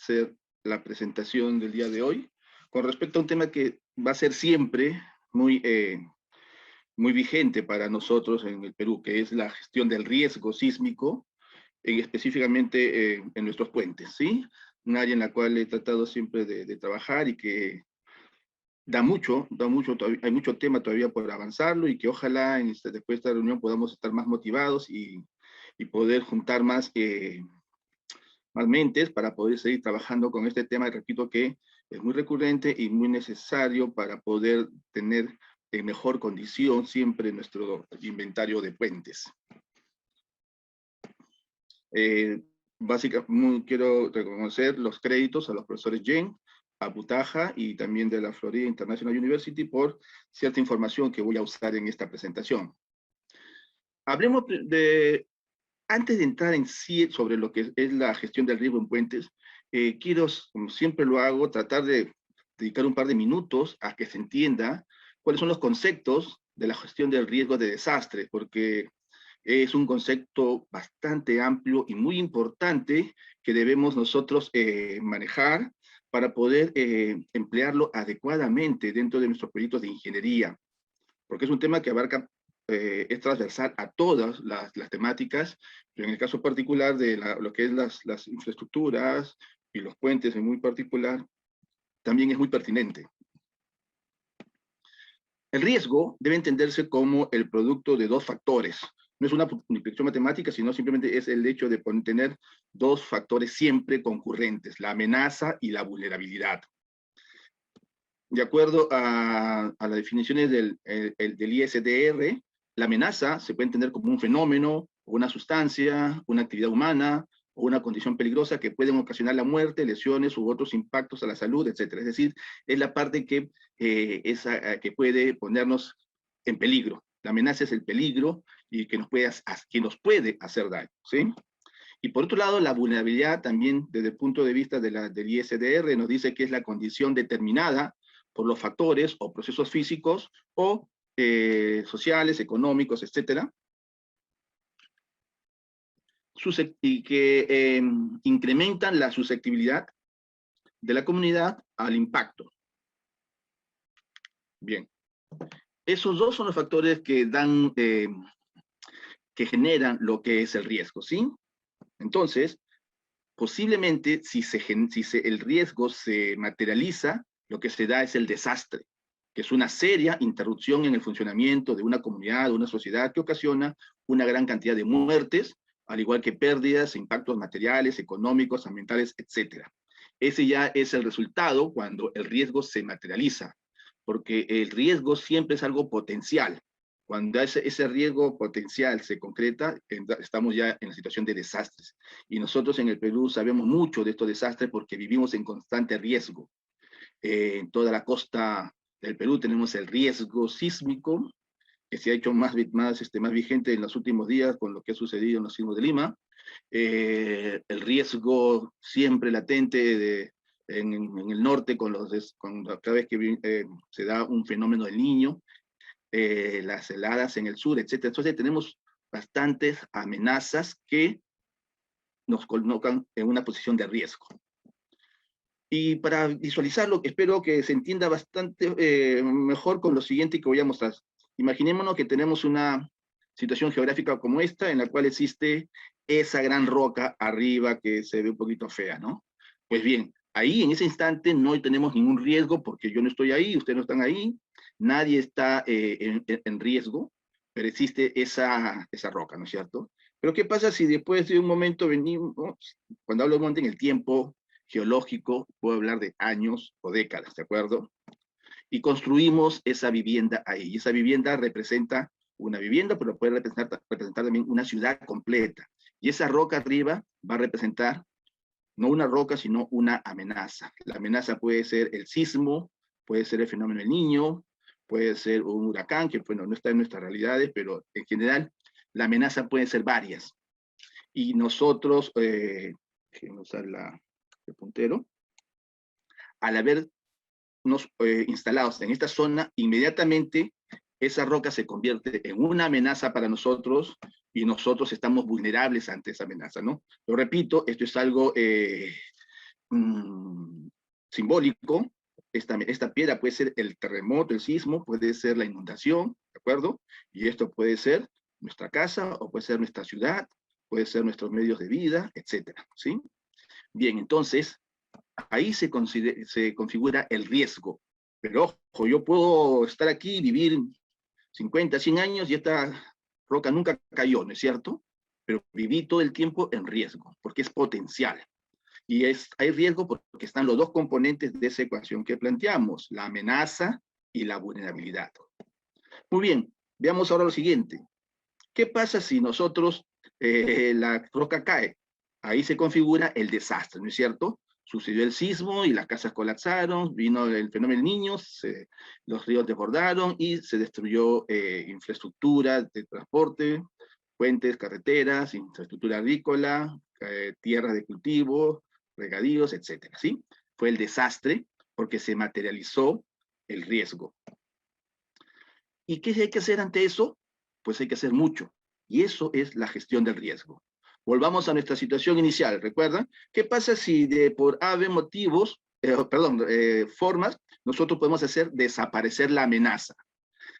hacer la presentación del día de hoy con respecto a un tema que va a ser siempre muy vigente para nosotros en el Perú, que es la gestión del riesgo sísmico, específicamente en nuestros puentes, ¿sí? Un área en la cual he tratado siempre de trabajar y que hay mucho tema todavía por avanzarlo y que ojalá después de esta reunión podamos estar más motivados y poder juntar más mentes para poder seguir trabajando con este tema. Repito que es muy recurrente y muy necesario para poder tener en mejor condición siempre nuestro inventario de puentes. Básicamente quiero reconocer los créditos a los profesores Jen, a Butaja y también de la Florida International University por cierta información que voy a usar en esta presentación. Hablemos antes de entrar en sí sobre lo que es la gestión del riesgo en puentes, quiero, como siempre lo hago, tratar de dedicar un par de minutos a que se entienda cuáles son los conceptos de la gestión del riesgo de desastre, porque es un concepto bastante amplio y muy importante que debemos nosotros manejar para poder emplearlo adecuadamente dentro de nuestros proyectos de ingeniería, porque es un tema que abarca, es transversal a todas las temáticas, pero en el caso particular de lo que es las infraestructuras y los puentes en muy particular, también es muy pertinente. El riesgo debe entenderse como el producto de dos factores. No es una multiplicación matemática, sino simplemente es el hecho de tener dos factores siempre concurrentes, la amenaza y la vulnerabilidad. De acuerdo a las definiciones del ISDR, la amenaza se puede entender como un fenómeno, una sustancia, una actividad humana, o una condición peligrosa que pueden ocasionar la muerte, lesiones u otros impactos a la salud, etc. Es decir, es la parte que puede ponernos en peligro. La amenaza es el peligro y que nos puede hacer daño, ¿sí? Y por otro lado, la vulnerabilidad también desde el punto de vista del ISDR nos dice que es la condición determinada por los factores o procesos físicos o sociales, económicos, etcétera, y que incrementan la susceptibilidad de la comunidad al impacto. Bien, esos dos son los factores que generan lo que es el riesgo, ¿sí? Entonces, posiblemente si el riesgo se materializa, lo que se da es el desastre, que es una seria interrupción en el funcionamiento de una comunidad, de una sociedad, que ocasiona una gran cantidad de muertes, al igual que pérdidas, impactos materiales, económicos, ambientales, etc. Ese ya es el resultado cuando el riesgo se materializa, porque el riesgo siempre es algo potencial. Cuando ese riesgo potencial se concreta, estamos ya en la situación de desastres. Y nosotros en el Perú sabemos mucho de estos desastres porque vivimos en constante riesgo. En toda la costa del Perú tenemos el riesgo sísmico, que se ha hecho más vigente en los últimos días con lo que ha sucedido en los sismos de Lima. El riesgo siempre latente en el norte cada vez que se da un fenómeno del Niño, las heladas en el sur, etc. Entonces tenemos bastantes amenazas que nos colocan en una posición de riesgo. Y para visualizarlo, espero que se entienda bastante mejor con lo siguiente que voy a mostrar. Imaginémonos que tenemos una situación geográfica como esta, en la cual existe esa gran roca arriba que se ve un poquito fea, ¿no? Pues bien, ahí en ese instante no tenemos ningún riesgo porque yo no estoy ahí, ustedes no están ahí, nadie está en riesgo, pero existe esa roca, ¿no es cierto? Pero ¿qué pasa si después de un momento venimos, cuando hablo de un momento en el tiempo geológico, puedo hablar de años o décadas, ¿de acuerdo? Y construimos esa vivienda ahí, y esa vivienda representa una vivienda, pero puede representar también una ciudad completa. Y esa roca arriba va a representar no una roca, sino una amenaza. La amenaza puede ser el sismo, puede ser el fenómeno del Niño, puede ser un huracán, que bueno, no está en nuestras realidades, pero en general la amenaza puede ser varias. Y nosotros, déjenme usar el puntero, al habernos instalados en esta zona, inmediatamente esa roca se convierte en una amenaza para nosotros y nosotros estamos vulnerables ante esa amenaza, ¿no? Lo repito, esto es algo simbólico. Esta piedra puede ser el terremoto, el sismo, puede ser la inundación, ¿de acuerdo? Y esto puede ser nuestra casa, o puede ser nuestra ciudad, puede ser nuestros medios de vida, etcétera, ¿sí? Bien, entonces, ahí se configura el riesgo. Pero ojo, yo puedo estar aquí, vivir 50, 100 años y esta roca nunca cayó, ¿no es cierto? Pero viví todo el tiempo en riesgo, porque es potencial. Y hay riesgo porque están los dos componentes de esa ecuación que planteamos, la amenaza y la vulnerabilidad. Muy bien, veamos ahora lo siguiente. ¿Qué pasa si nosotros, la roca cae? Ahí se configura el desastre, ¿no es cierto? Sucedió el sismo y las casas colapsaron, vino el fenómeno del Niño, los ríos desbordaron y se destruyó infraestructura de transporte, puentes, carreteras, infraestructura agrícola, tierras de cultivo, regadíos, etcétera, ¿sí? Fue el desastre porque se materializó el riesgo. ¿Y qué hay que hacer ante eso? Pues hay que hacer mucho. Y eso es la gestión del riesgo. Volvamos a nuestra situación inicial, ¿recuerdan? ¿Qué pasa si por ave motivos, formas, nosotros podemos hacer desaparecer la amenaza?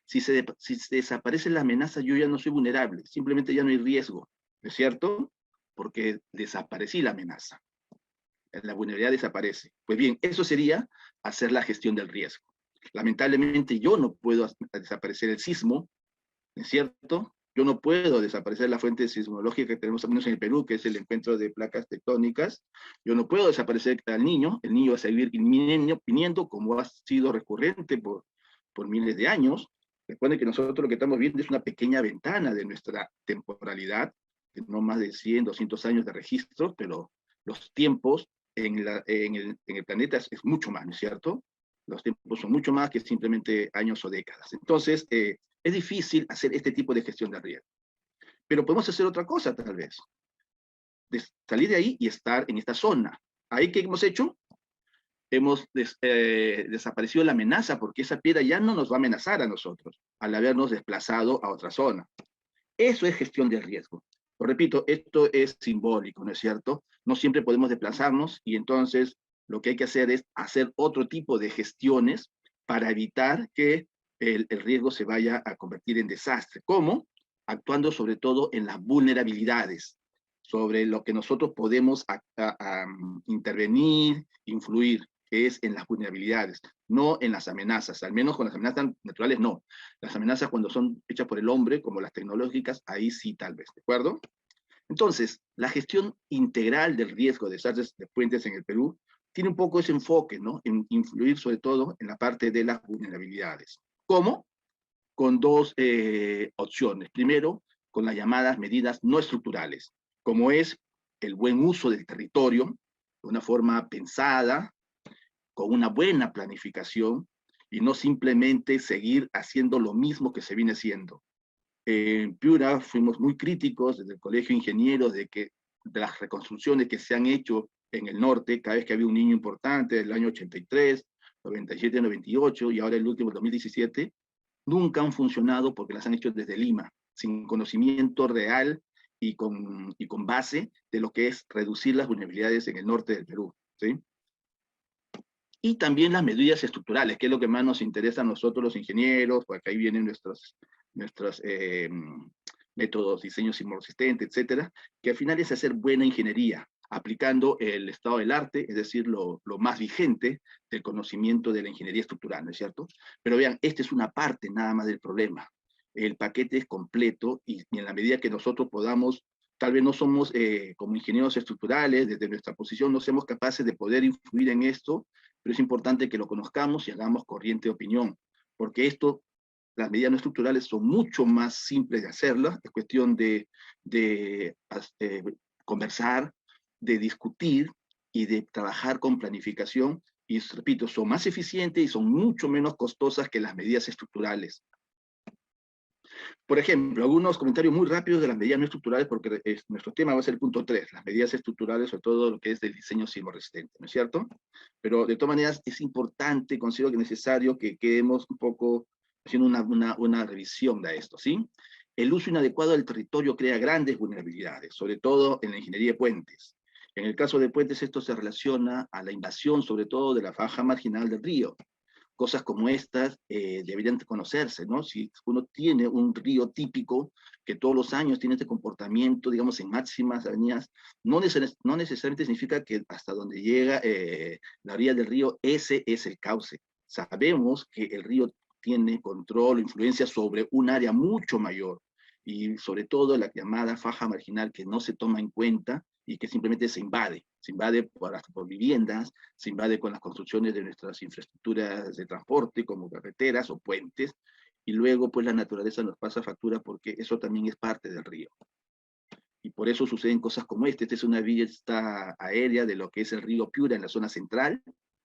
Si se desaparece la amenaza, yo ya no soy vulnerable, simplemente ya no hay riesgo, ¿no es cierto? Porque desaparecí la amenaza. La vulnerabilidad desaparece. Pues bien, eso sería hacer la gestión del riesgo. Lamentablemente yo no puedo desaparecer el sismo, ¿no es cierto? Yo no puedo desaparecer la fuente sismológica que tenemos al menos en el Perú, que es el encuentro de placas tectónicas. Yo no puedo desaparecer al niño, el niño va a seguir viniendo como ha sido recurrente por miles de años. Recuerden que nosotros lo que estamos viendo es una pequeña ventana de nuestra temporalidad, que no más de 100, 200 años de registro, pero los tiempos en el planeta es mucho más, ¿no es cierto? Los tiempos son mucho más que simplemente años o décadas. Entonces, es difícil hacer este tipo de gestión de riesgo. Pero podemos hacer otra cosa, tal vez. Salir de ahí y estar en esta zona. ¿Ahí qué hemos hecho? Hemos desaparecido la amenaza, porque esa piedra ya no nos va a amenazar a nosotros, al habernos desplazado a otra zona. Eso es gestión del riesgo. Lo repito, esto es simbólico, ¿no es cierto? No siempre podemos desplazarnos, y entonces lo que hay que hacer es hacer otro tipo de gestiones para evitar que el riesgo se vaya a convertir en desastre. ¿Cómo? Actuando sobre todo en las vulnerabilidades, sobre lo que nosotros podemos intervenir, influir, que es en las vulnerabilidades, no en las amenazas, al menos con las amenazas naturales no. Las amenazas cuando son hechas por el hombre, como las tecnológicas, ahí sí tal vez, ¿de acuerdo? Entonces, la gestión integral del riesgo de desastres de puentes en el Perú tiene un poco ese enfoque, ¿no? En influir sobre todo en la parte de las vulnerabilidades. ¿Cómo? Con dos opciones. Primero, con las llamadas medidas no estructurales, como es el buen uso del territorio, de una forma pensada, con una buena planificación, y no simplemente seguir haciendo lo mismo que se viene haciendo. En Piura fuimos muy críticos desde el Colegio de Ingenieros de las reconstrucciones que se han hecho en el norte, cada vez que había un niño importante, del año 83, 97, 98, y ahora el último, 2017, nunca han funcionado porque las han hecho desde Lima, sin conocimiento real y con base de lo que es reducir las vulnerabilidades en el norte del Perú, ¿sí? Y también las medidas estructurales, que es lo que más nos interesa a nosotros los ingenieros, porque ahí vienen nuestros métodos, diseño sismoresistente, etcétera, que al final es hacer buena ingeniería, aplicando el estado del arte, es decir, lo más vigente del conocimiento de la ingeniería estructural, ¿no es cierto? Pero vean, esta es una parte nada más del problema. El paquete es completo, y en la medida que nosotros podamos, tal vez no somos como ingenieros estructurales, desde nuestra posición no somos capaces de poder influir en esto, pero es importante que lo conozcamos y hagamos corriente de opinión, porque las medidas no estructurales son mucho más simples de hacerlas, es cuestión de conversar, de discutir y de trabajar con planificación, y repito, son más eficientes y son mucho menos costosas que las medidas estructurales. Por ejemplo, algunos comentarios muy rápidos de las medidas no estructurales, porque nuestro tema va a ser el punto 3, las medidas estructurales, sobre todo lo que es del diseño sismoresistente, ¿no es cierto? Pero de todas maneras es importante, considero que es necesario que quedemos un poco haciendo una revisión de esto, ¿sí? El uso inadecuado del territorio crea grandes vulnerabilidades, sobre todo en la ingeniería de puentes. En el caso de puentes, esto se relaciona a la invasión, sobre todo, de la faja marginal del río. Cosas como estas deberían conocerse, ¿no? Si uno tiene un río típico que todos los años tiene este comportamiento, digamos, en máximas avenidas, no necesariamente significa que hasta donde llega la orilla del río, ese es el cauce. Sabemos que el río tiene control o influencia sobre un área mucho mayor, y sobre todo la llamada faja marginal que no se toma en cuenta y que simplemente se invade por viviendas, se invade con las construcciones de nuestras infraestructuras de transporte, como carreteras o puentes, y luego pues la naturaleza nos pasa factura porque eso también es parte del río. Y por eso suceden cosas como esta. Esta es una vista aérea de lo que es el río Piura en la zona central.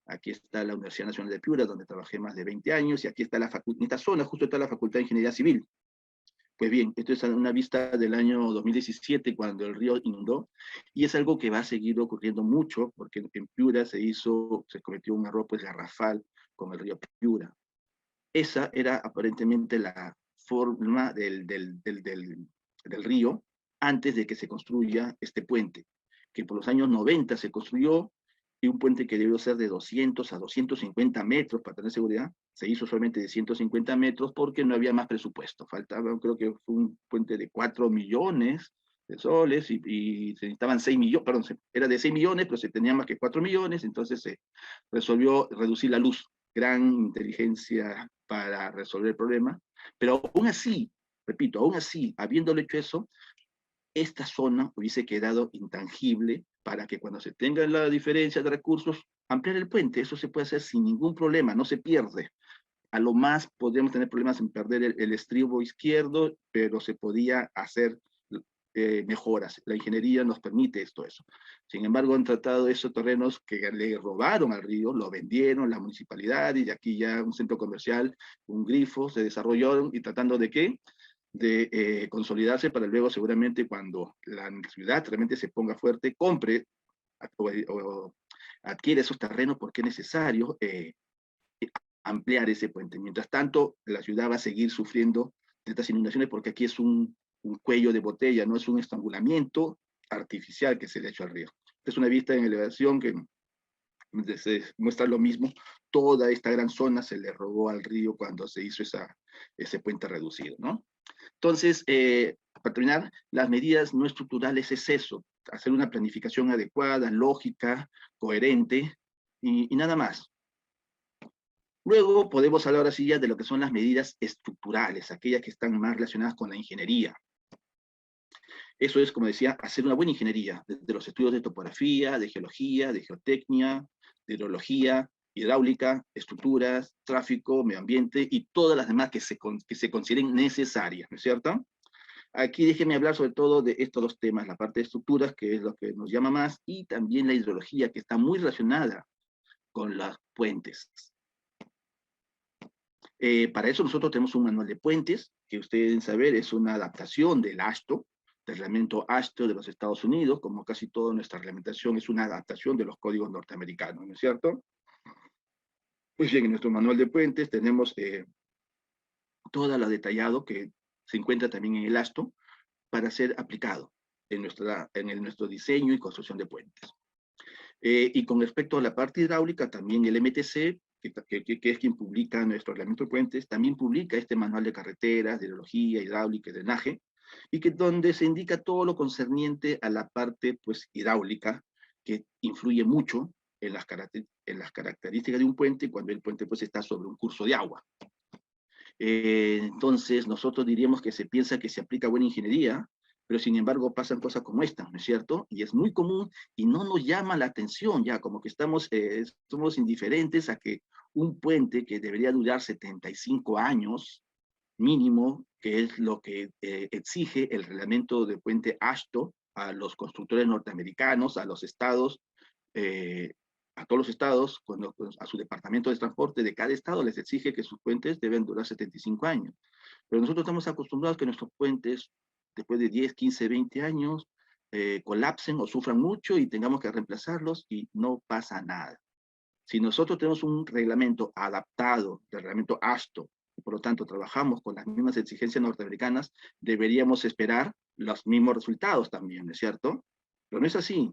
Aquí está la Universidad Nacional de Piura, donde trabajé más de 20 años, y aquí está en esta zona justo está la Facultad de Ingeniería Civil. Pues bien, esto es una vista del año 2017, cuando el río inundó, y es algo que va a seguir ocurriendo mucho, porque en Piura se cometió un error pues garrafal con el río Piura. Esa era aparentemente la forma del río antes de que se construya este puente, que por los años 90 se construyó, y un puente que debió ser de 200 a 250 metros para tener seguridad, se hizo solamente de 150 metros porque no había más presupuesto. Faltaba, creo que fue un puente de 4 millones de soles y se necesitaban 6 millones, perdón, era de 6 millones, pero se tenía más que 4 millones, entonces se resolvió reducir la luz. Gran inteligencia para resolver el problema, pero aún así, repito, aún así, habiéndolo hecho eso, esta zona hubiese quedado intangible para que cuando se tenga la diferencia de recursos, ampliar el puente. Eso se puede hacer sin ningún problema, no se pierde. A lo más podríamos tener problemas en perder el estribo izquierdo, pero se podía hacer mejoras. La ingeniería nos permite eso. Sin embargo, han tratado esos terrenos que le robaron al río, lo vendieron la municipalidad, y aquí ya un centro comercial, un grifo, se desarrollaron, y tratando de ¿qué? De consolidarse para luego seguramente cuando la ciudad realmente se ponga fuerte, compre o adquiere esos terrenos porque es necesario ampliar ese puente. Mientras tanto, la ciudad va a seguir sufriendo de estas inundaciones porque aquí es un cuello de botella, no es un estrangulamiento artificial que se le ha hecho al río. Es una vista en elevación que se muestra lo mismo. Toda esta gran zona se le robó al río cuando se hizo ese puente reducido, ¿no? Entonces, para terminar, las medidas no estructurales es eso, hacer una planificación adecuada, lógica, coherente, y nada más. Luego podemos hablar así ya de lo que son las medidas estructurales, aquellas que están más relacionadas con la ingeniería. Eso es, como decía, hacer una buena ingeniería, desde los estudios de topografía, de geología, de geotecnia, de hidrología, hidráulica, estructuras, tráfico, medio ambiente y todas las demás que se consideren necesarias, ¿no es cierto? Aquí déjenme hablar sobre todo de estos dos temas, la parte de estructuras, que es lo que nos llama más, y también la hidrología, que está muy relacionada con los puentes. Para eso nosotros tenemos un manual de puentes, que ustedes deben saber es una adaptación del AASHTO, del reglamento AASHTO de los Estados Unidos, como casi toda nuestra reglamentación es una adaptación de los códigos norteamericanos, ¿no es cierto? Pues bien, en nuestro manual de puentes tenemos todo lo detallado que se encuentra también en el AASHTO para ser aplicado en nuestro diseño y construcción de puentes. Y con respecto a la parte hidráulica, también el MTC, que es quien publica nuestro reglamento de puentes, también publica este manual de carreteras, de hidrología, hidráulica y drenaje, y donde se indica todo lo concerniente a la parte pues, hidráulica, que influye mucho en las características de un puente cuando el puente pues, está sobre un curso de agua. Entonces, nosotros diríamos que se piensa que se aplica buena ingeniería, pero sin embargo pasan cosas como esta, ¿no es cierto? Y es muy común y no nos llama la atención ya, como que somos indiferentes a que un puente que debería durar 75 años mínimo, que es lo que exige el reglamento de puente AASHTO a los constructores norteamericanos, a los estados, a todos los estados, a su departamento de transporte de cada estado les exige que sus puentes deben durar 75 años. Pero nosotros estamos acostumbrados que nuestros puentes, después de 10, 15, 20 años, colapsen o sufran mucho y tengamos que reemplazarlos y no pasa nada. Si nosotros tenemos un reglamento adaptado, el reglamento AASHTO, y por lo tanto trabajamos con las mismas exigencias norteamericanas, deberíamos esperar los mismos resultados también, ¿no es cierto? Pero no es así.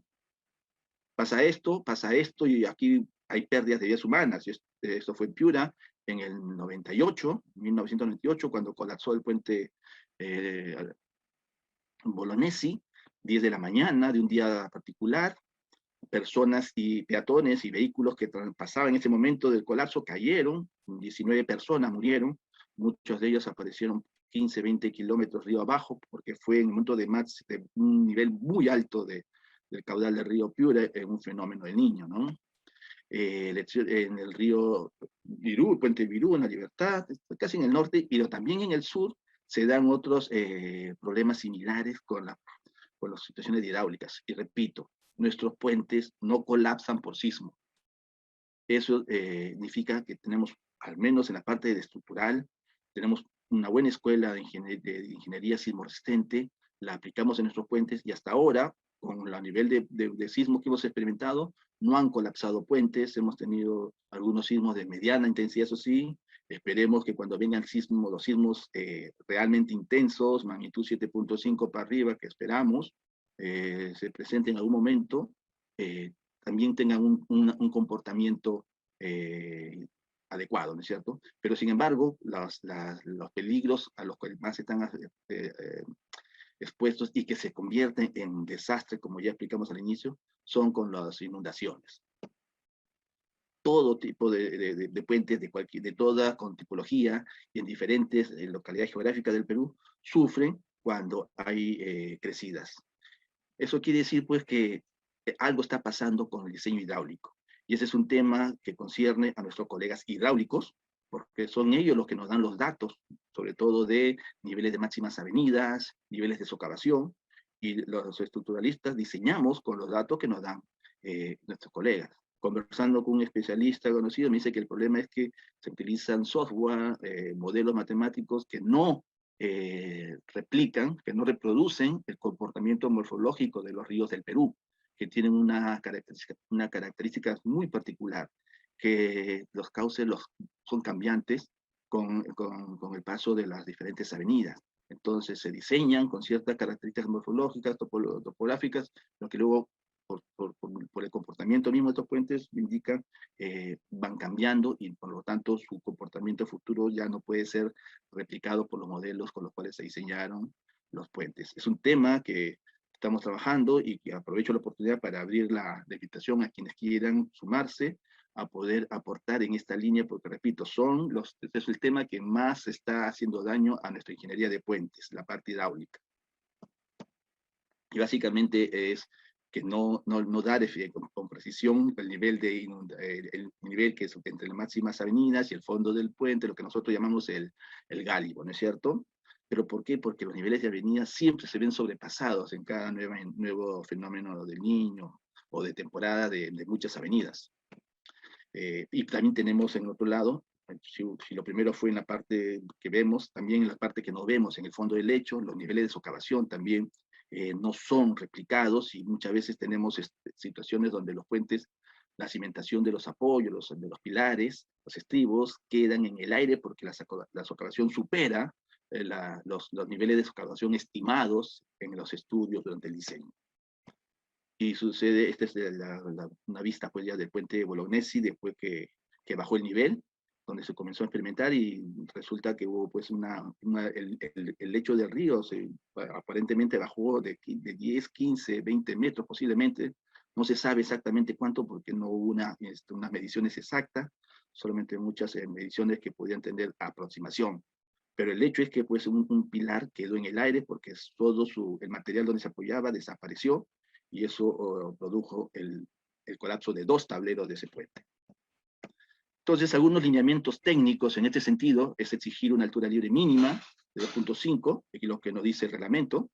pasa esto, y aquí hay pérdidas de vidas humanas. Y esto fue en Piura en el 1998, cuando colapsó el puente Bolognesi, 10 de la mañana de un día particular. Personas y peatones y vehículos que pasaban en ese momento del colapso cayeron, 19 personas murieron, muchos de ellos aparecieron 15, 20 kilómetros río abajo, porque fue en un momento de un nivel muy alto del caudal del río Piura, en un fenómeno del Niño, ¿no? En el río Virú, el puente Virú, en la Libertad, casi en el norte, pero también en el sur se dan otros problemas similares con las situaciones hidráulicas. Y repito, nuestros puentes no colapsan por sismo. Eso significa que tenemos, al menos en la parte de estructural, tenemos una buena escuela de ingeniería sismo resistente, la aplicamos en nuestros puentes y hasta ahora, con el nivel de sismo que hemos experimentado, no han colapsado puentes, hemos tenido algunos sismos de mediana intensidad, eso sí, esperemos que cuando vengan los sismos realmente intensos, magnitud 7.5 para arriba, que esperamos, se presenten en algún momento, también tengan un comportamiento adecuado, ¿no es cierto? Pero sin embargo, los peligros a los que más están expuestos y que se convierten en desastre, como ya explicamos al inicio, son con las inundaciones. Todo tipo de puentes, de toda con tipología y en diferentes localidades geográficas del Perú, sufren cuando hay crecidas. Eso quiere decir, pues, que algo está pasando con el diseño hidráulico. Y ese es un tema que concierne a nuestros colegas hidráulicos, porque son ellos los que nos dan los datos, sobre todo de niveles de máximas avenidas, niveles de socavación, y los estructuralistas diseñamos con los datos que nos dan nuestros colegas. Conversando con un especialista conocido, me dice que el problema es que se utilizan software, modelos matemáticos que no replican, que no reproducen el comportamiento morfológico de los ríos del Perú, que tienen una característica muy particular, que los cauces son cambiantes con el paso de las diferentes avenidas. Entonces se diseñan con ciertas características morfológicas, topográficas, lo que luego por el comportamiento mismo de estos puentes indican, van cambiando y por lo tanto su comportamiento futuro ya no puede ser replicado por los modelos con los cuales se diseñaron los puentes. Es un tema que estamos trabajando y que aprovecho la oportunidad para abrir la invitación a quienes quieran sumarse a poder aportar en esta línea, porque repito, es el tema que más está haciendo daño a nuestra ingeniería de puentes, la parte hidráulica. Y básicamente es que no dar con precisión el nivel el nivel que es entre las máximas avenidas y el fondo del puente, lo que nosotros llamamos el gálibo, ¿no es cierto? ¿Pero por qué? Porque los niveles de avenidas siempre se ven sobrepasados en cada nuevo fenómeno del Niño o de temporada de muchas avenidas. Y también tenemos en otro lado, si lo primero fue en la parte que vemos, también en la parte que no vemos, en el fondo del lecho, los niveles de socavación también no son replicados y muchas veces tenemos situaciones donde los puentes, la cimentación de los apoyos, de los pilares, los estribos, quedan en el aire porque la socavación supera los niveles de socavación estimados en los estudios durante el diseño. Y sucede, esta es una vista pues ya del puente Bolognesi después que bajó el nivel, donde se comenzó a experimentar y resulta que hubo pues el lecho del río aparentemente bajó de 10, 15, 20 metros posiblemente, no se sabe exactamente cuánto porque no hubo unas mediciones exactas, solamente muchas mediciones que podían tener aproximación. Pero el hecho es que pues un pilar quedó en el aire porque todo el material donde se apoyaba desapareció y eso produjo el colapso de 2 tableros de ese puente. Entonces, algunos lineamientos técnicos en este sentido es exigir una altura libre mínima de 2.5, que es lo que nos dice el reglamento,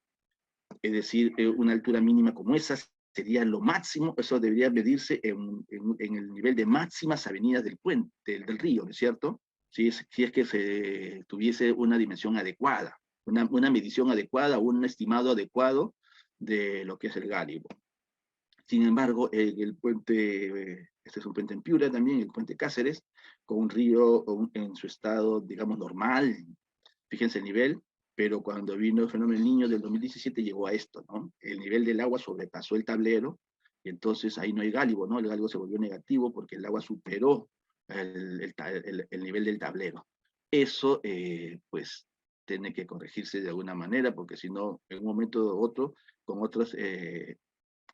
es decir, una altura mínima como esa sería lo máximo, eso debería medirse en el nivel de máximas avenidas del puente, del río, ¿no es cierto? Si es que se tuviese una dimensión adecuada, una medición adecuada, un estimado adecuado de lo que es el gálibo. Sin embargo, el puente, este es un puente en Piura también, el puente Cáceres, con un río en su estado, digamos, normal, fíjense el nivel, pero cuando vino el fenómeno del Niño del 2017 llegó a esto, ¿no? El nivel del agua sobrepasó el tablero y entonces ahí no hay gálibo, ¿no? El gálibo se volvió negativo porque el agua superó el nivel del tablero. Eso, pues, tiene que corregirse de alguna manera, porque si no, en un momento u otro, con otros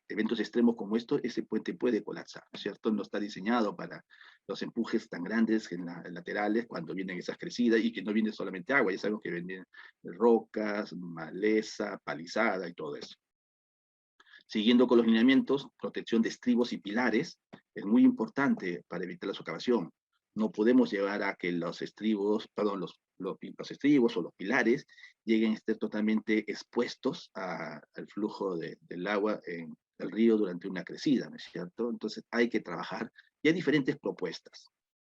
eventos extremos como esto, ese puente puede colapsar, ¿no es cierto? No está diseñado para los empujes tan grandes en las laterales cuando vienen esas crecidas, y que no viene solamente agua, ya sabemos que vienen rocas, maleza, palizada y todo eso. Siguiendo con los lineamientos, protección de estribos y pilares es muy importante para evitar la socavación. No podemos llevar a que los estribos, perdón, los estribos o los pilares lleguen a estar totalmente expuestos al flujo del agua en el río durante una crecida, ¿no es cierto? Entonces hay que trabajar, y hay diferentes propuestas.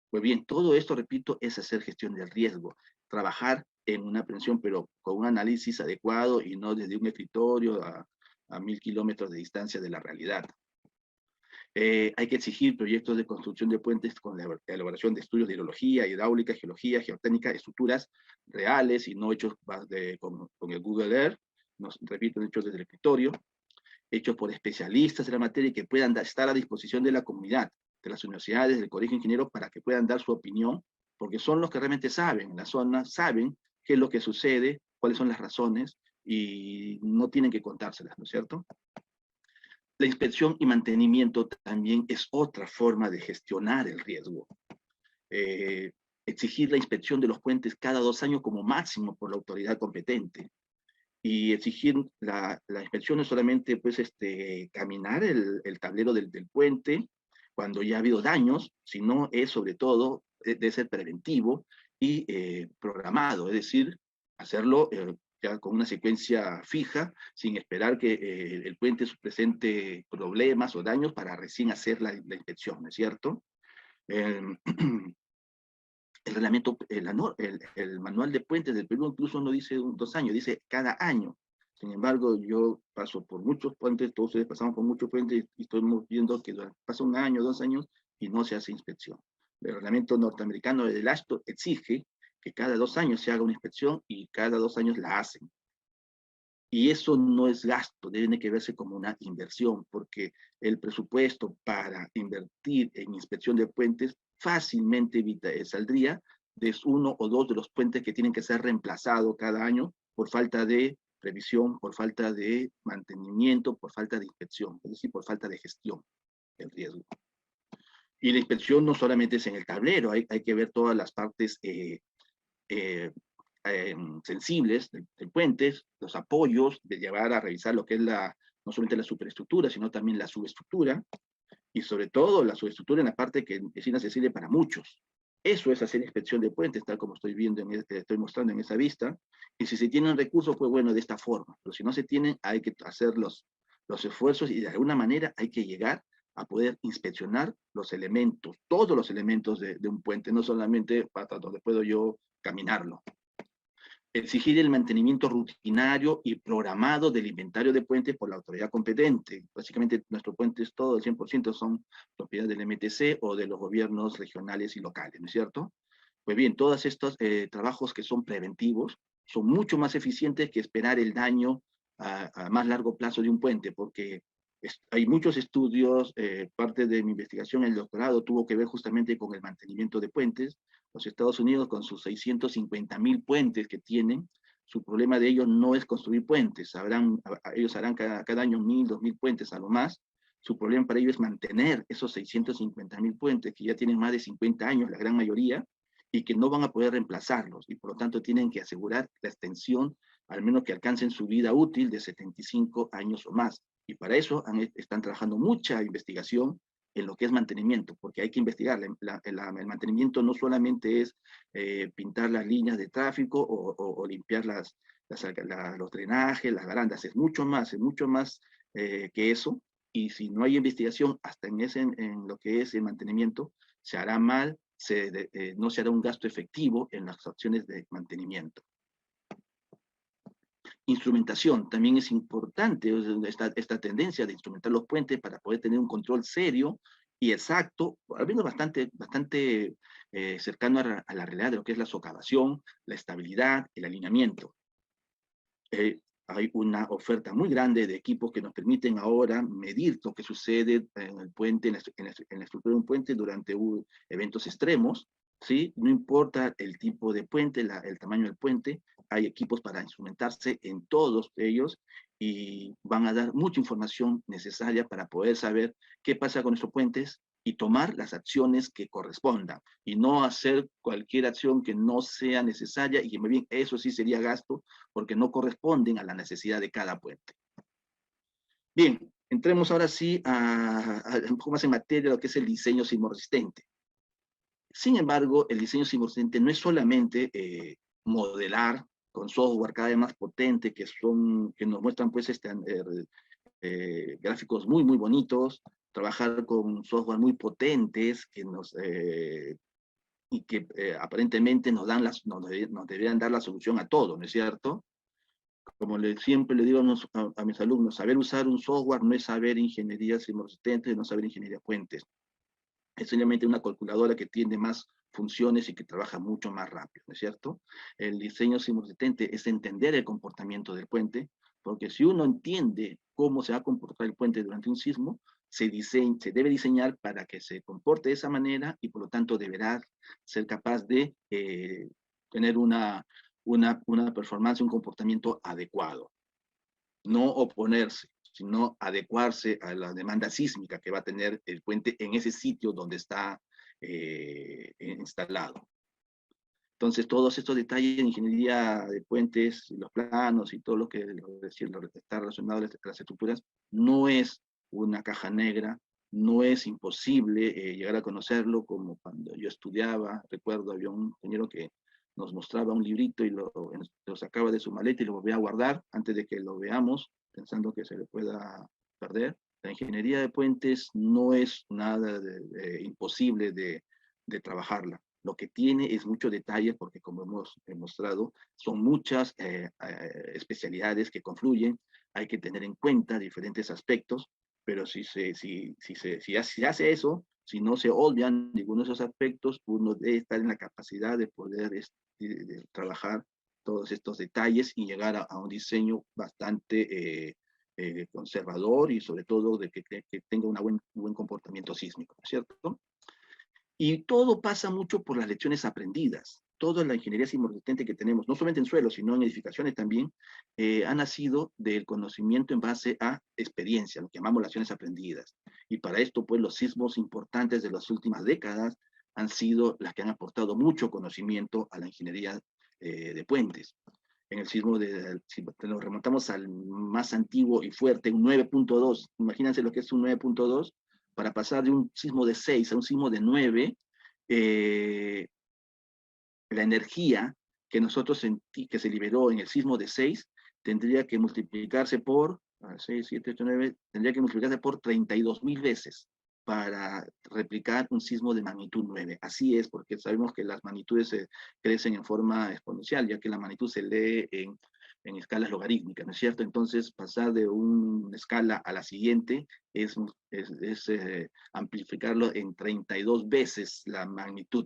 Pues bien, todo esto, repito, es hacer gestión del riesgo, trabajar en una prevención, pero con un análisis adecuado y no desde un escritorio a 1000 kilómetros de distancia de la realidad. Hay que exigir proyectos de construcción de puentes con la elaboración de estudios de hidrología, hidráulica, geología, geotécnica, estructuras reales y no hechos con el Google Earth, repito, hechos desde el escritorio, hechos por especialistas de la materia y que puedan estar a disposición de la comunidad, de las universidades, del colegio de ingenieros, para que puedan dar su opinión, porque son los que realmente saben, en la zona saben qué es lo que sucede, cuáles son las razones, y no tienen que contárselas, ¿no es cierto? La inspección y mantenimiento también es otra forma de gestionar el riesgo. Exigir la inspección de los puentes cada 2 años como máximo por la autoridad competente. Y exigir la inspección no es solamente pues, caminar el tablero del puente cuando ya ha habido daños, sino es sobre todo de ser preventivo y programado, es decir, hacerlo ya con una secuencia fija, sin esperar que el puente presente problemas o daños para recién hacer la inspección, ¿no es cierto? El reglamento, el manual de puentes del Perú incluso no dice 2 años, dice cada año. Sin embargo, yo paso por muchos puentes, todos ustedes pasamos por muchos puentes y estamos viendo que pasa 1 año, 2 años y no se hace inspección. El reglamento norteamericano del AASHTO exige que cada 2 años se haga una inspección y cada 2 años la hacen. Y eso no es gasto, debe que verse como una inversión, porque el presupuesto para invertir en inspección de puentes fácilmente saldría de 1 o 2 de los puentes que tienen que ser reemplazados cada año por falta de previsión, por falta de mantenimiento, por falta de inspección, es decir, por falta de gestión del riesgo. Y la inspección no solamente es en el tablero, hay que ver todas las partes sensibles del puente, los apoyos, de llevar a revisar lo que es no solamente la superestructura, sino también la subestructura, y sobre todo la subestructura en la parte que es inaccesible para muchos. Eso es hacer inspección de puentes, tal como estoy viendo, estoy mostrando en esa vista, y si se tienen recursos, pues bueno, de esta forma, pero si no se tienen, hay que hacer los esfuerzos, y de alguna manera hay que llegar a poder inspeccionar los elementos, todos los elementos de un puente, no solamente para donde puedo yo caminarlo. Exigir el mantenimiento rutinario y programado del inventario de puentes por la autoridad competente. Básicamente nuestros puentes, todo el 100% son propiedad del MTC o de los gobiernos regionales y locales, ¿no es cierto? Pues bien, todos estos trabajos que son preventivos son mucho más eficientes que esperar el daño a más largo plazo de un puente, porque hay muchos estudios, parte de mi investigación en el doctorado tuvo que ver justamente con el mantenimiento de puentes. Los Estados Unidos, con sus 650,000 puentes que tienen, su problema de ellos no es construir puentes, ellos harán cada año 1,000, 2,000 puentes a lo más. Su problema para ellos es mantener esos 650,000 puentes que ya tienen más de 50 años, la gran mayoría, y que no van a poder reemplazarlos, y por lo tanto tienen que asegurar la extensión, al menos que alcancen su vida útil de 75 años o más. Y para eso están trabajando mucha investigación en lo que es mantenimiento, porque hay que investigar. El mantenimiento no solamente es pintar las líneas de tráfico o limpiar los drenajes, las barandas, es mucho más que eso. Y si no hay investigación hasta en lo que es el mantenimiento, se hará mal, no se hará un gasto efectivo en las acciones de mantenimiento. Instrumentación, también es importante esta tendencia de instrumentar los puentes para poder tener un control serio y exacto, al menos bastante cercano a la realidad de lo que es la socavación, la estabilidad, el alineamiento. hay una oferta muy grande de equipos que nos permiten ahora medir lo que sucede en el puente, en la estructura de un puente durante eventos extremos, ¿sí? No importa el tipo de puente, el tamaño del puente, hay equipos para instrumentarse en todos ellos y van a dar mucha información necesaria para poder saber qué pasa con nuestros puentes y tomar las acciones que correspondan y no hacer cualquier acción que no sea necesaria y que más bien eso sí sería gasto porque no corresponden a la necesidad de cada puente. Bien, entremos ahora sí un poco más en materia de lo que es el diseño sismoresistente. Sin embargo, el diseño sismoresistente no es solamente modelar con software cada vez más potente que nos muestran pues gráficos muy, muy bonitos, trabajar con software muy potentes y que aparentemente nos deberían dar la solución a todo, ¿no es cierto? Como siempre le digo a mis alumnos, saber usar un software no es saber ingeniería sismoresistente, no saber ingeniería puentes. Es simplemente una calculadora que tiene más funciones y que trabaja mucho más rápido, ¿no es cierto? El diseño sismoresistente es entender el comportamiento del puente, porque si uno entiende cómo se va a comportar el puente durante un sismo, se debe diseñar para que se comporte de esa manera y por lo tanto deberá ser capaz de tener una performance, un comportamiento adecuado. No oponerse, sino adecuarse a la demanda sísmica que va a tener el puente en ese sitio donde está instalado. Entonces, todos estos detalles de ingeniería de puentes, los planos y todo lo que está relacionado a las estructuras, no es una caja negra, no es imposible llegar a conocerlo, como cuando yo estudiaba, recuerdo, había un ingeniero que nos mostraba un librito y lo sacaba de su maleta y lo volvía a guardar antes de que lo veamos, pensando que se le pueda perder. La ingeniería de puentes no es nada imposible de trabajarla. Lo que tiene es muchos detalles, porque como hemos demostrado, son muchas especialidades que confluyen, hay que tener en cuenta diferentes aspectos, pero si hace eso, si no se obvian ninguno de esos aspectos, uno debe estar en la capacidad de poder de trabajar todos estos detalles y llegar a un diseño bastante conservador y sobre todo de que tenga un buen comportamiento sísmico, ¿cierto? Y todo pasa mucho por las lecciones aprendidas. Toda la ingeniería sismoresistente que tenemos, no solamente en suelo, sino en edificaciones también, ha nacido del conocimiento en base a experiencia, lo que llamamos lecciones aprendidas. Y para esto, pues, los sismos importantes de las últimas décadas han sido las que han aportado mucho conocimiento a la ingeniería de puentes. En el sismo, si nos remontamos al más antiguo y fuerte, un 9.2, imagínense lo que es un 9.2, para pasar de un sismo de 6 a un sismo de 9, la energía que que se liberó en el sismo de 6 tendría que multiplicarse por 6, 7, 8, 9, tendría que multiplicarse por 32.000 veces para replicar un sismo de magnitud 9. Así es, porque sabemos que las magnitudes crecen en forma exponencial, ya que la magnitud se lee en escalas logarítmicas, ¿no es cierto? Entonces, pasar de una escala a la siguiente es amplificarlo en 32 veces la magnitud,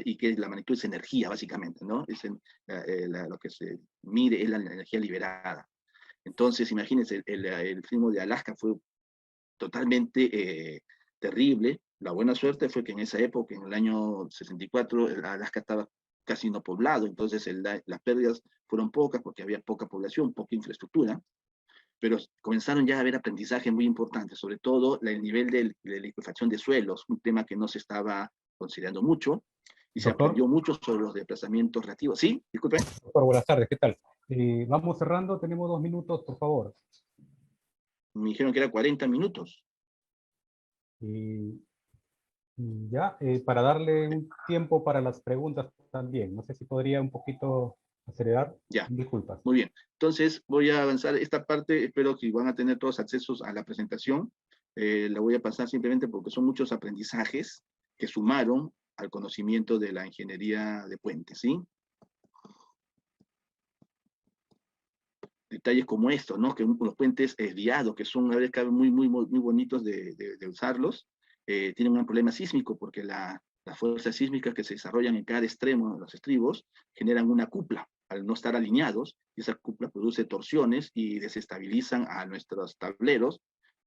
y que la magnitud es energía, básicamente, ¿no? Lo que se mide es la energía liberada. Entonces, imagínense, el sismo de Alaska fue totalmente terrible. La buena suerte fue que en esa época, en el año 64, Alaska estaba casi no poblado, entonces las pérdidas fueron pocas porque había poca población, poca infraestructura, pero comenzaron ya a haber aprendizaje muy importante, sobre todo el nivel de liquefacción de suelos, un tema que no se estaba considerando mucho, y se Doctor, aprendió mucho sobre los desplazamientos relativos. ¿Sí? Disculpe. doctor, buenas tardes, ¿qué tal? Vamos cerrando, tenemos 2 minutos, por favor. Me dijeron que era 40 minutos. Y ya, para darle un tiempo para las preguntas también. No sé si podría un poquito acelerar. Ya, Disculpas. muy bien. Entonces voy a avanzar esta parte, espero que van a tener todos accesos a la presentación. La voy a pasar simplemente porque son muchos aprendizajes que sumaron al conocimiento de la ingeniería de puentes, ¿sí? Detalles como estos, ¿no? Que los puentes viados, que son a veces muy, muy, muy bonitos de usarlos, tienen un problema sísmico porque las fuerzas sísmicas que se desarrollan en cada extremo de los estribos generan una cupla. al no estar alineados, esa cúpula produce torsiones y desestabilizan a nuestros tableros,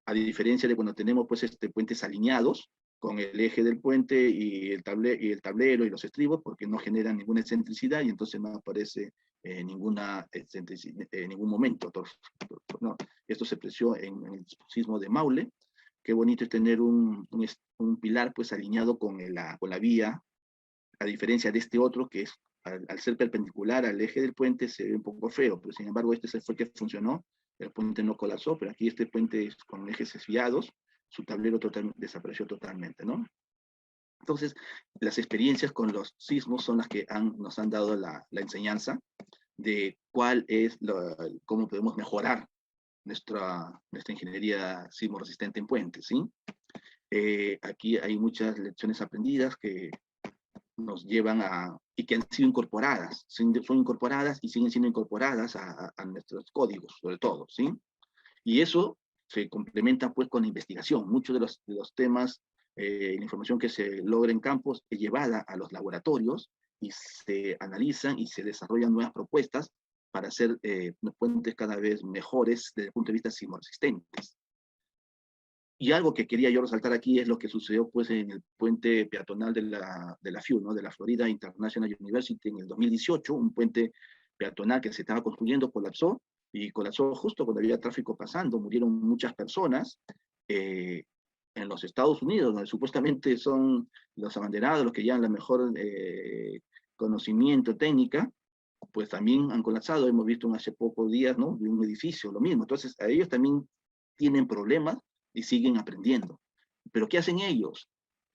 a diferencia de cuando tenemos pues puentes alineados con el eje del puente y el tablero y los estribos, porque no generan ninguna excentricidad y entonces no aparece ninguna excentricidad en ningún momento. ¿No? Esto se apreció en el sismo de Maule. Qué bonito es tener un pilar pues alineado con la vía, a diferencia de este otro que es, al ser perpendicular al eje del puente se ve un poco feo, pero sin embargo este fue el que funcionó, el puente no colapsó, pero aquí este puente es con ejes desviados, su tablero desapareció totalmente, ¿no? Entonces, las experiencias con los sismos son las que nos han dado la enseñanza de cuál es, cómo podemos mejorar nuestra ingeniería sismo resistente en puentes, ¿sí? Aquí hay muchas lecciones aprendidas que nos llevan y que han sido incorporadas, son incorporadas y siguen siendo incorporadas a nuestros códigos, sobre todo, ¿sí? Y eso se complementa pues con la investigación. Muchos de los temas, la información que se logra en campos es llevada a los laboratorios y se analizan y se desarrollan nuevas propuestas para hacer puentes cada vez mejores desde el punto de vista sismoresistentes. Y algo que quería yo resaltar aquí es lo que sucedió pues en el puente peatonal de la FIU, ¿no? De la Florida International University en el 2018, un puente peatonal que se estaba construyendo colapsó, y colapsó justo cuando había tráfico pasando, murieron muchas personas en los Estados Unidos, donde supuestamente son los abanderados, los que llevan la mejor conocimiento técnica, pues también han colapsado. Hemos visto hace pocos días, ¿no? De un edificio, lo mismo. Entonces, a ellos también tienen problemas y siguen aprendiendo. ¿Pero qué hacen ellos?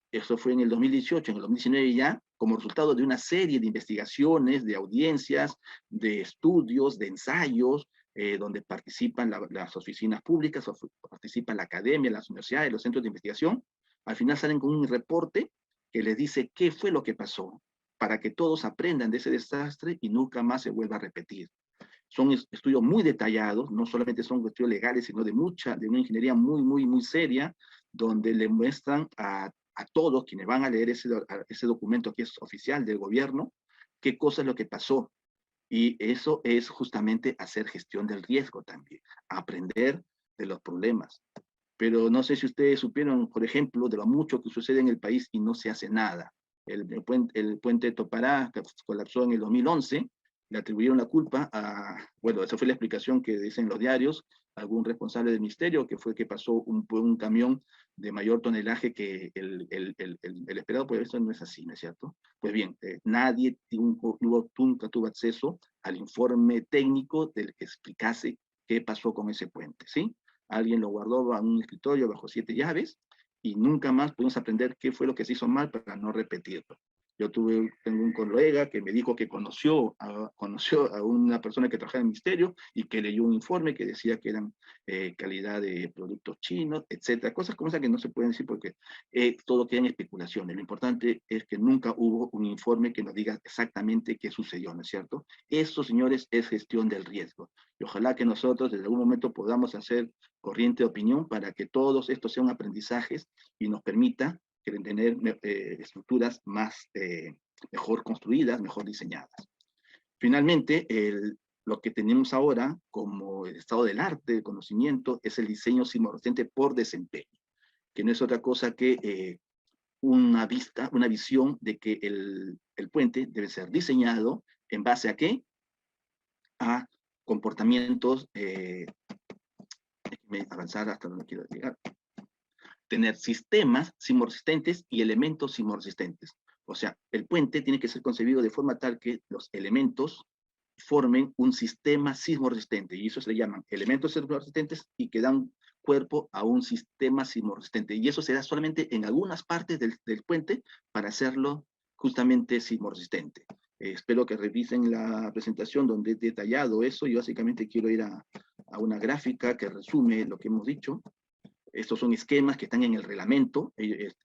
Eso fue en el 2018, en el 2019 ya, como resultado de una serie de investigaciones, de audiencias, de estudios, de ensayos, donde participan las oficinas públicas, participa la academia, las universidades, los centros de investigación. Al final salen con un reporte que les dice qué fue lo que pasó, para que todos aprendan de ese desastre y nunca más se vuelva a repetir. Son estudios muy detallados, no solamente son estudios legales, sino de una ingeniería muy, muy, muy seria, donde le muestran a todos quienes van a leer ese documento que es oficial del gobierno, qué cosa es lo que pasó. Y eso es justamente hacer gestión del riesgo también, aprender de los problemas. Pero no sé si ustedes supieron, por ejemplo, de lo mucho que sucede en el país y no se hace nada. El puente de Topará, que colapsó en el 2011, le atribuyeron la culpa bueno, esa fue la explicación que dicen los diarios, algún responsable del ministerio, que fue que pasó un camión de mayor tonelaje que el esperado, pues eso no es así, ¿no es cierto? Pues bien, nadie nunca tuvo acceso al informe técnico del que explicase qué pasó con ese puente, ¿sí? Alguien lo guardó en un escritorio bajo 7 llaves y nunca más pudimos aprender qué fue lo que se hizo mal para no repetirlo. Tengo un colega que me dijo que conoció a una persona que trabajaba en el ministerio y que leyó un informe que decía que eran calidad de productos chinos, etcétera. Cosas como esas que no se pueden decir porque todo queda en especulaciones. Lo importante es que nunca hubo un informe que nos diga exactamente qué sucedió, ¿no es cierto? Eso, señores, es gestión del riesgo. Y ojalá que nosotros desde algún momento podamos hacer corriente de opinión para que todos estos sean aprendizajes y nos permita tener estructuras mejor construidas, mejor diseñadas. Finalmente, lo que tenemos ahora como el estado del arte, del conocimiento, es el diseño sismoresistente por desempeño, que no es otra cosa que una visión de que el puente debe ser diseñado en base a ¿qué? A comportamientos, avanzar hasta donde quiero llegar, tener sistemas sismoresistentes y elementos sismoresistentes. O sea, el puente tiene que ser concebido de forma tal que los elementos formen un sistema sismoresistente, y eso se le llaman elementos sismoresistentes y que dan cuerpo a un sistema sismoresistente. Y eso se da solamente en algunas partes del puente para hacerlo justamente sismoresistente. Espero que revisen la presentación donde he detallado eso. Yo básicamente quiero ir a una gráfica que resume lo que hemos dicho. Estos son esquemas que están en el reglamento. El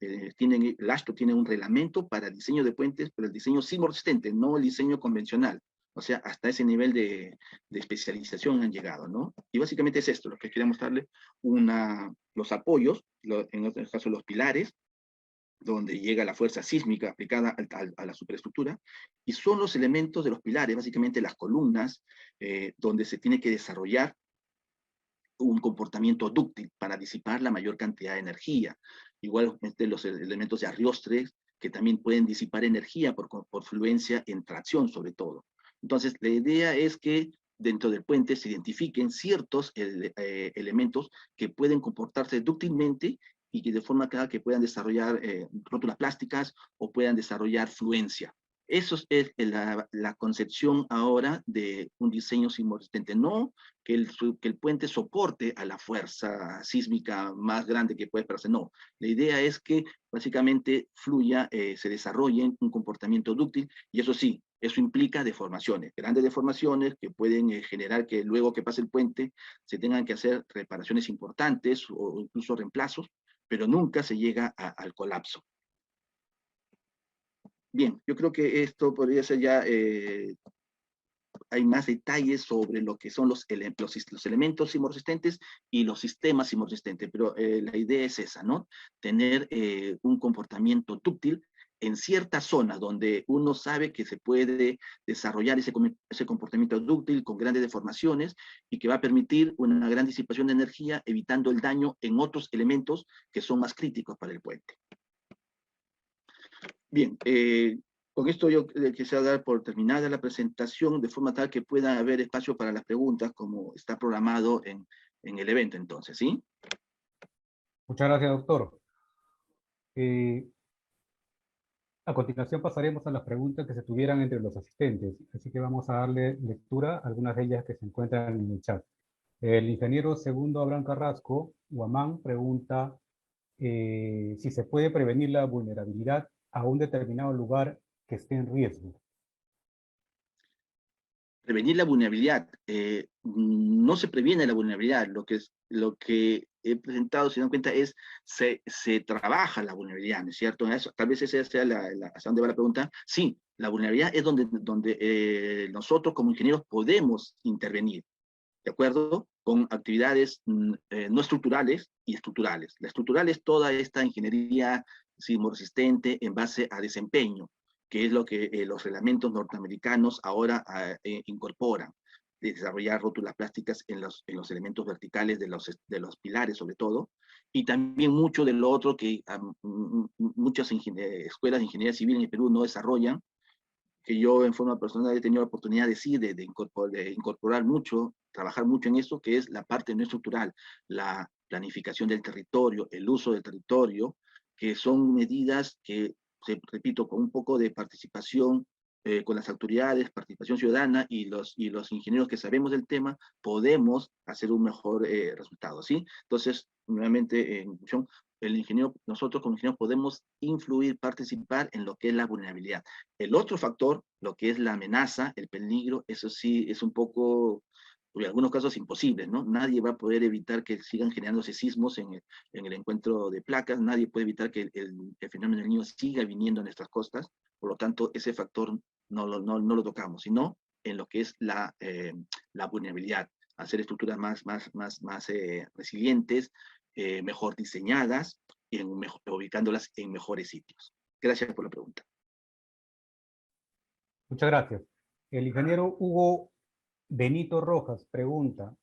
AASHTO tiene un reglamento para diseño de puentes, pero el diseño sismoresistente, no el diseño convencional. O sea, hasta ese nivel de especialización han llegado, ¿no? Y básicamente es esto, lo que quería mostrarle, los apoyos, en este caso los pilares, donde llega la fuerza sísmica aplicada a la superestructura, y son los elementos de los pilares, básicamente las columnas, donde se tiene que desarrollar un comportamiento dúctil para disipar la mayor cantidad de energía. Igualmente los elementos de arriostres, que también pueden disipar energía por fluencia en tracción sobre todo. Entonces, la idea es que dentro del puente se identifiquen ciertos elementos que pueden comportarse dúctilmente y que de forma clara que puedan desarrollar rótulas plásticas o puedan desarrollar fluencia. Eso es la concepción ahora de un diseño sismo-resistente. No que el puente soporte a la fuerza sísmica más grande que puede esperarse, no. La idea es que básicamente fluya, se desarrolle un comportamiento dúctil, y eso sí, eso implica deformaciones, grandes deformaciones que pueden generar que luego que pase el puente se tengan que hacer reparaciones importantes o incluso reemplazos, pero nunca se llega al colapso. Bien, yo creo que esto podría ser ya, hay más detalles sobre lo que son los elementos sismoresistentes y los sistemas sismoresistentes, pero la idea es esa, ¿no? Tener un comportamiento dúctil en ciertas zonas donde uno sabe que se puede desarrollar ese comportamiento dúctil con grandes deformaciones y que va a permitir una gran disipación de energía, evitando el daño en otros elementos que son más críticos para el puente. Bien, con esto yo quisiera dar por terminada la presentación, de forma tal que pueda haber espacio para las preguntas, como está programado en el evento entonces, ¿sí? Muchas gracias, doctor. A continuación pasaremos a las preguntas que se tuvieran entre los asistentes, así que vamos a darle lectura a algunas de ellas que se encuentran en el chat. El ingeniero Segundo Abraham Carrasco, Huamán, pregunta si se puede prevenir la vulnerabilidad a un determinado lugar que esté en riesgo. Prevenir la vulnerabilidad. No se previene la vulnerabilidad. Lo que he presentado, si dan cuenta, es se trabaja la vulnerabilidad, ¿no es cierto? Eso, tal vez esa sea hacia dónde va la pregunta. Sí, la vulnerabilidad es donde nosotros como ingenieros podemos intervenir, ¿de acuerdo? Con actividades no estructurales y estructurales. La estructural es toda esta ingeniería sismoresistente en base a desempeño, que es lo que los reglamentos norteamericanos ahora incorporan, de desarrollar rótulas plásticas en los elementos verticales de los pilares sobre todo, y también mucho de lo otro que muchas escuelas de ingeniería civil en el Perú no desarrollan, que yo en forma personal he tenido la oportunidad de incorporar mucho, trabajar mucho en eso, que es la parte no estructural, la planificación del territorio, el uso del territorio, que son medidas que, repito, con un poco de participación con las autoridades, participación ciudadana y los ingenieros que sabemos del tema, podemos hacer un mejor resultado, ¿sí? Entonces, nuevamente, en función, nosotros como ingenieros podemos influir, participar en lo que es la vulnerabilidad. El otro factor, lo que es la amenaza, el peligro, eso sí es un poco, en algunos casos imposible, ¿no? Nadie va a poder evitar que sigan generándose sismos en el encuentro de placas, nadie puede evitar que el fenómeno del Niño siga viniendo a nuestras costas, por lo tanto, ese factor no lo tocamos, sino en lo que es la vulnerabilidad, hacer estructuras más resilientes, mejor diseñadas, y ubicándolas en mejores sitios. Gracias por la pregunta. Muchas gracias. El ingeniero Hugo Benito Rojas pregunta,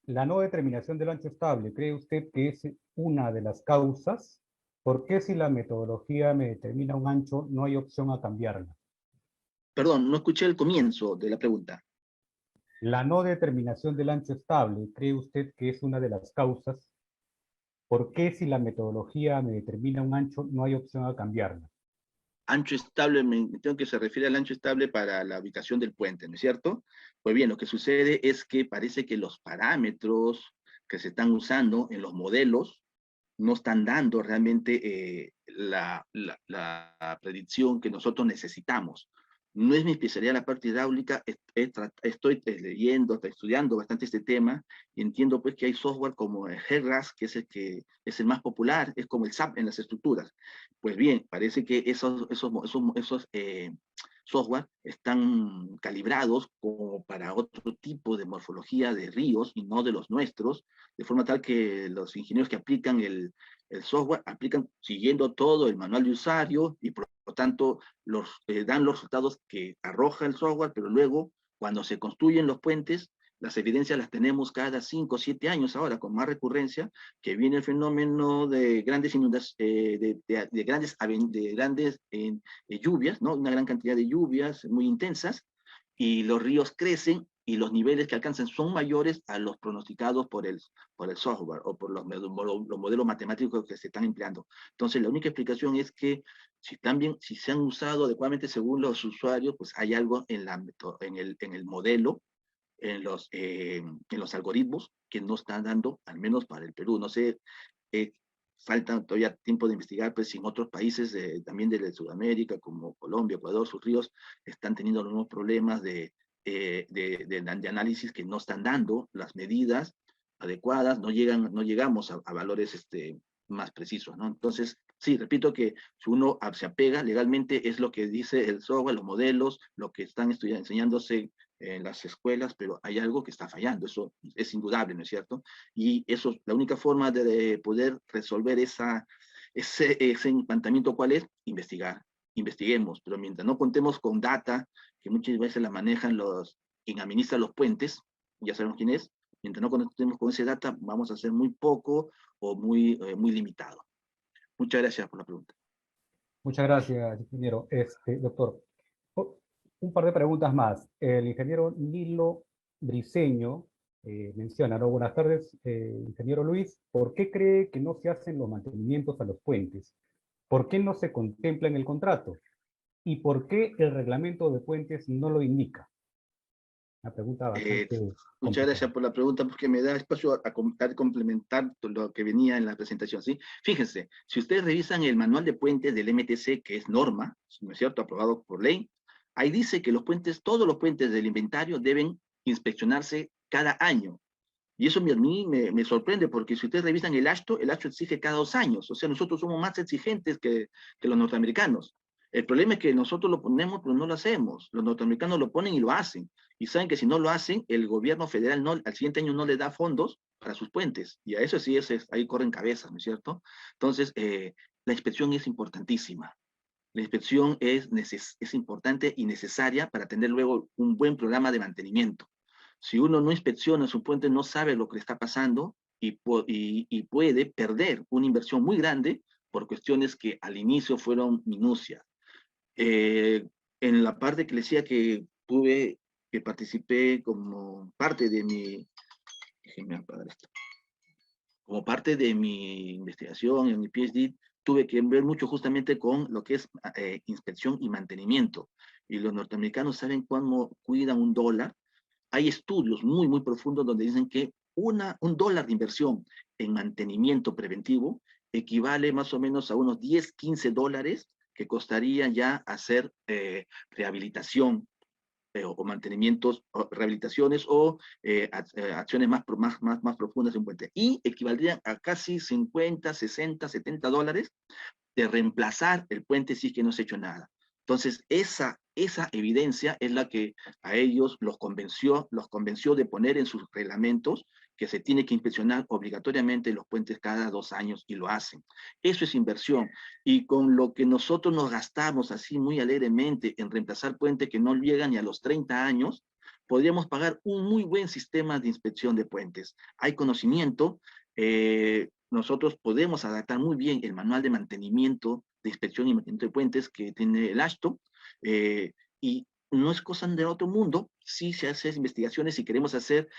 ¿la no determinación del ancho estable cree usted que es una de las causas? ¿Por qué si la metodología me determina un ancho no hay opción a cambiarla? Perdón, no escuché el comienzo de la pregunta. La no determinación del ancho estable, ¿cree usted que es una de las causas? ¿Por qué si la metodología me determina un ancho no hay opción a cambiarla? Ancho estable, me entiendo que se refiere al ancho estable para la ubicación del puente, ¿no es cierto? Pues bien, lo que sucede es que parece que los parámetros que se están usando en los modelos no están dando realmente la predicción que nosotros necesitamos. No es mi especialidad la parte hidráulica, estoy leyendo, estoy estudiando bastante este tema, y entiendo pues que hay software como el HERRAS, que es el que es el más popular, es como el SAP en las estructuras. Pues bien, parece que esos software están calibrados como para otro tipo de morfología de ríos y no de los nuestros, de forma tal que los ingenieros que aplican el software aplican siguiendo todo el manual de usuario y por lo tanto dan los resultados que arroja el software, pero luego cuando se construyen los puentes, las evidencias las tenemos cada 5 o 7 años ahora, con más recurrencia, que viene el fenómeno de grandes inundaciones, de grandes lluvias, ¿no? Una gran cantidad de lluvias muy intensas, y los ríos crecen y los niveles que alcanzan son mayores a los pronosticados por el software o por los modelos matemáticos que se están empleando. Entonces, la única explicación es que si se han usado adecuadamente según los usuarios, pues hay algo en el modelo, en los algoritmos que no están dando, al menos para el Perú. No sé, eh, falta todavía tiempo de investigar, pues si en otros países también de Sudamérica, como Colombia, Ecuador, sus ríos están teniendo los mismos problemas de análisis que no están dando las medidas adecuadas, no llegamos a valores más precisos, ¿no? Entonces, sí, repito que si uno se apega legalmente es lo que dice el software, los modelos, lo que están enseñándose en las escuelas, pero hay algo que está fallando, eso es indudable, ¿no es cierto? Y eso, la única forma de poder resolver ese encantamiento, ¿cuál es? Investigar. Investiguemos, pero mientras no contemos con data, que muchas veces la manejan quien administra los puentes, ya sabemos quién es, mientras no contemos con ese data, vamos a hacer muy poco o muy limitado. Muchas gracias por la pregunta. Muchas gracias, ingeniero. Doctor, un par de preguntas más. El ingeniero Nilo Briceño menciona, ¿no? Buenas tardes, ingeniero Luis. ¿Por qué cree que no se hacen los mantenimientos a los puentes? ¿Por qué no se contempla en el contrato? ¿Y por qué el reglamento de puentes no lo indica? Una pregunta Eh, bastante Muchas complicada. gracias por la pregunta porque me da espacio a complementar lo que venía en la presentación, ¿sí? Fíjense, si ustedes revisan el manual de puentes del MTC, que es norma, ¿no es cierto?, aprobado por ley, ahí dice que los puentes, todos los puentes del inventario deben inspeccionarse cada año. Y eso a mí me sorprende porque si ustedes revisan el ASHTO exige cada 2 años. O sea, nosotros somos más exigentes que los norteamericanos. El problema es que nosotros lo ponemos, pero no lo hacemos. Los norteamericanos lo ponen y lo hacen. Y saben que si no lo hacen, el gobierno federal al siguiente año no le da fondos para sus puentes. Y a eso sí, ahí corren cabezas, ¿no es cierto? Entonces, la inspección es importantísima. La inspección es importante y necesaria para tener luego un buen programa de mantenimiento. Si uno no inspecciona su puente, no sabe lo que le está pasando y puede perder una inversión muy grande por cuestiones que al inicio fueron minucias. Eh, en la parte que le decía que participé como parte de déjenme apagar esto, como parte de mi investigación en mi PhD, tuve que ver mucho justamente con lo que es inspección y mantenimiento. Y los norteamericanos saben cómo cuidan un dólar. Hay estudios muy profundos donde dicen que un dólar de inversión en mantenimiento preventivo equivale más o menos a unos 10, 15 dólares que costaría ya hacer rehabilitación o mantenimientos, o rehabilitaciones o acciones más profundas de un puente. Y equivaldrían a casi 50, 60, 70 dólares de reemplazar el puente si es que no se ha hecho nada. Entonces, esa evidencia es la que a ellos los convenció de poner en sus reglamentos que se tiene que inspeccionar obligatoriamente los puentes cada 2 años y lo hacen. Eso es inversión. Y con lo que nosotros nos gastamos así muy alegremente en reemplazar puentes que no llegan ni a los 30 años, podríamos pagar un muy buen sistema de inspección de puentes. Hay conocimiento, nosotros podemos adaptar muy bien el manual de mantenimiento, de inspección y mantenimiento de puentes que tiene el ASHTO, y no es cosa del otro mundo, sí se hacen investigaciones si queremos hacer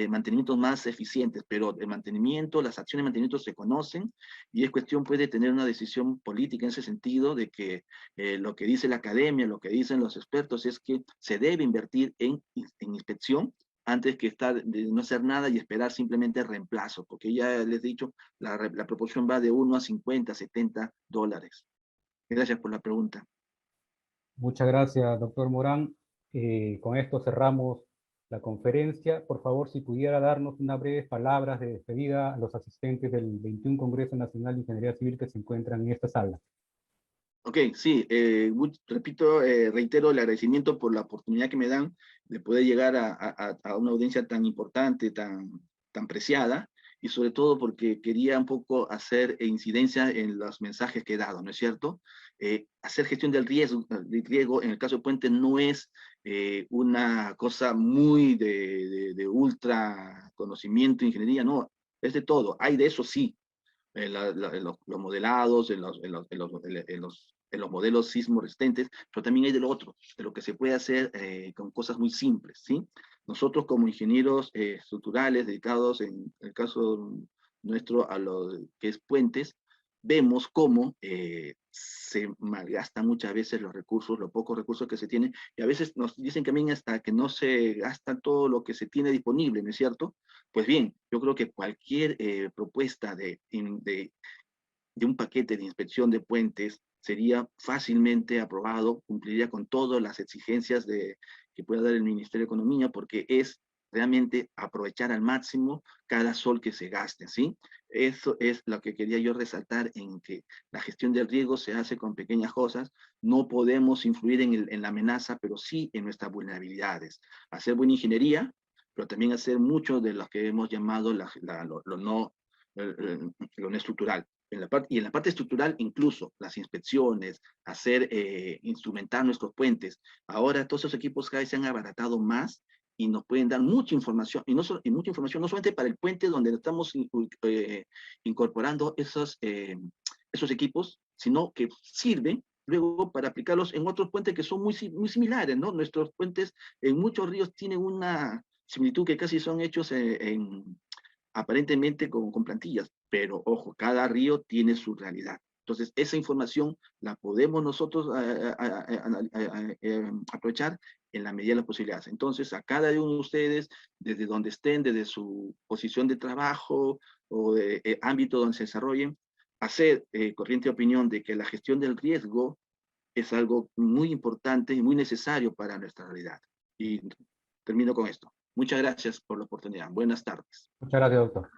mantenimientos más eficientes, pero el mantenimiento, las acciones de mantenimiento se conocen y es cuestión puede tener una decisión política en ese sentido de que lo que dice la academia, lo que dicen los expertos es que se debe invertir en inspección antes que de no hacer nada y esperar simplemente el reemplazo, porque ya les he dicho, la proporción va de 1 a 50, 70 dólares. Gracias por la pregunta. Muchas gracias, doctor Morán. Con esto cerramos la conferencia. Por favor, si pudiera darnos unas breves palabras de despedida a los asistentes del 21 Congreso Nacional de Ingeniería Civil que se encuentran en esta sala. Ok, sí, repito, reitero el agradecimiento por la oportunidad que me dan de poder llegar a una audiencia tan importante, tan preciada, y sobre todo porque quería un poco hacer incidencia en los mensajes que he dado, ¿no es cierto? Hacer gestión del riesgo en el caso de Puente no es una cosa muy de ultra conocimiento, ingeniería, no, es de todo, hay de eso sí, en los modelados, en los modelos sismo resistentes, pero también hay de lo otro, de lo que se puede hacer con cosas muy simples, ¿sí? Nosotros como ingenieros estructurales dedicados, en el caso nuestro, a lo que es puentes, vemos cómo se malgastan muchas veces los recursos, los pocos recursos que se tienen, y a veces nos dicen que también hasta que no se gasta todo lo que se tiene disponible, ¿no es cierto? Pues bien, yo creo que cualquier propuesta de un paquete de inspección de puentes sería fácilmente aprobado, cumpliría con todas las exigencias que pueda dar el Ministerio de Economía, porque es realmente aprovechar al máximo cada sol que se gaste, ¿sí? Eso es lo que quería yo resaltar, en que la gestión del riesgo se hace con pequeñas cosas, no podemos influir en la amenaza, pero sí en nuestras vulnerabilidades. Hacer buena ingeniería, pero también hacer mucho de lo que hemos llamado lo no estructural. Y en la parte estructural, incluso las inspecciones, hacer, instrumentar nuestros puentes. Ahora todos esos equipos cada vez se han abaratado más y nos pueden dar mucha información, y mucha información no solamente para el puente donde estamos incorporando esos equipos, sino que sirven luego para aplicarlos en otros puentes que son muy similares, ¿no? Nuestros puentes en muchos ríos tienen una similitud que casi son hechos aparentemente con plantillas, pero ojo, cada río tiene su realidad. Entonces, esa información la podemos nosotros aprovechar en la medida de las posibilidades. Entonces, a cada uno de ustedes, desde donde estén, desde su posición de trabajo o de ámbito donde se desarrollen, hacer corriente opinión de que la gestión del riesgo es algo muy importante y muy necesario para nuestra realidad. Y termino con esto. Muchas gracias por la oportunidad. Buenas tardes. Muchas gracias, doctor.